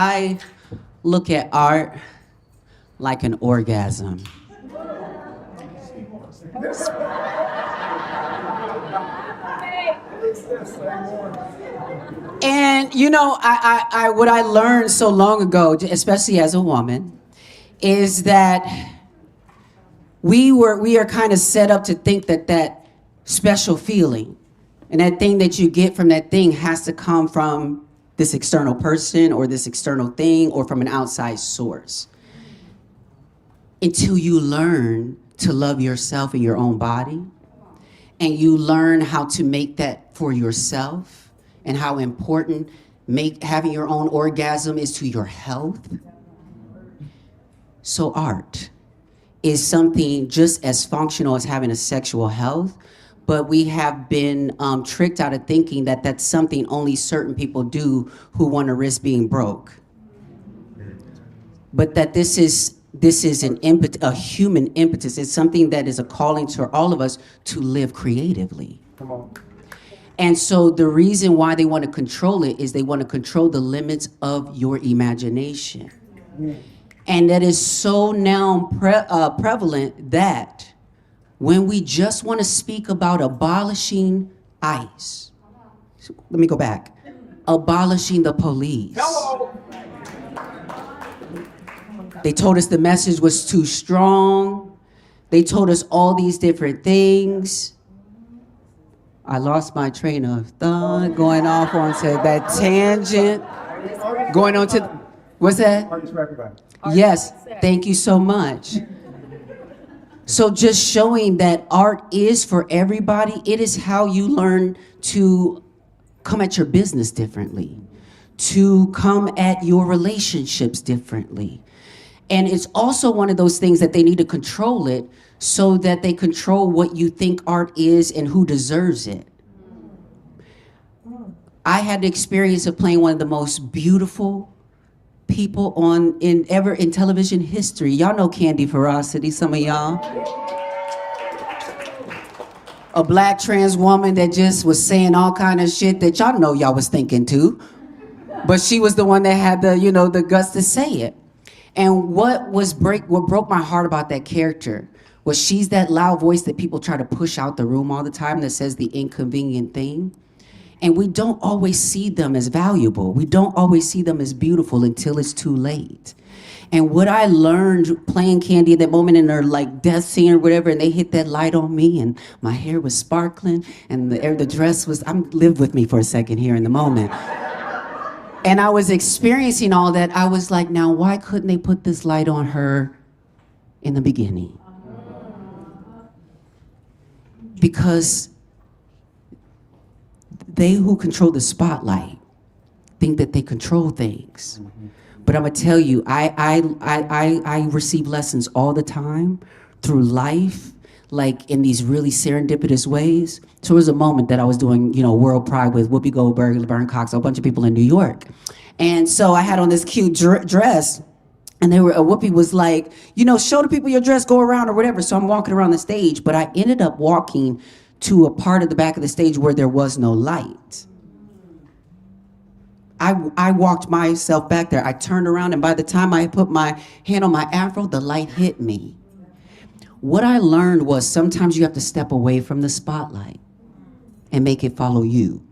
I look at art like an orgasm. And what I learned so long ago, especially as a woman, is that we are kind of set up to think that special feeling and that thing that you get from that thing has to come from this external person or this external thing or from an outside source. Until you learn to love yourself and your own body, and you learn how to make that for yourself and how important having your own orgasm is to your health. So art is something just as functional as having a sexual health, but we have been tricked out of thinking that that's something only certain people do who want to risk being broke. But that this is a human impetus. It's something that is a calling to all of us to live creatively. Come on. And so the reason why they want to control it is they want to control the limits of your imagination. And that is so now prevalent that when we just want to speak about abolishing ICE, let me go back, abolishing the police. Hello. They told us the message was too strong. They told us all these different things. I lost my train of thought, going off onto that tangent. Going on to, what's that? Yes, thank you so much. So just showing that art is for everybody. It is how you learn to come at your business differently, to come at your relationships differently. And it's also one of those things that they need to control it so that they control what you think art is and who deserves it. I had the experience of playing one of the most beautiful people ever in television history. Y'all know Candy Ferocity, some of y'all. A black trans woman that just was saying all kind of shit that y'all know y'all was thinking too. But she was the one that had the guts to say it. And what broke my heart about that character was she's that loud voice that people try to push out the room all the time that says the inconvenient thing. And we don't always see them as valuable. We don't always see them as beautiful until it's too late. And what I learned playing Candy at that moment in her death scene or whatever, and they hit that light on me and my hair was sparkling and the dress was, live with me for a second here in the moment. And I was experiencing all that. I was like, now why couldn't they put this light on her in the beginning? Because they who control the spotlight think that they control things. But I'm gonna tell you, I receive lessons all the time through life, like in these really serendipitous ways. So there was a moment that I was doing, World Pride with Whoopi Goldberg, Laverne Cox, a bunch of people in New York. And so I had on this cute dress, and Whoopi was like, show the people your dress, go around or whatever. So I'm walking around the stage, but I ended up walking to a part of the back of the stage where there was no light. I walked myself back there. I turned around, and by the time I put my hand on my afro, the light hit me. What I learned was sometimes you have to step away from the spotlight and make it follow you.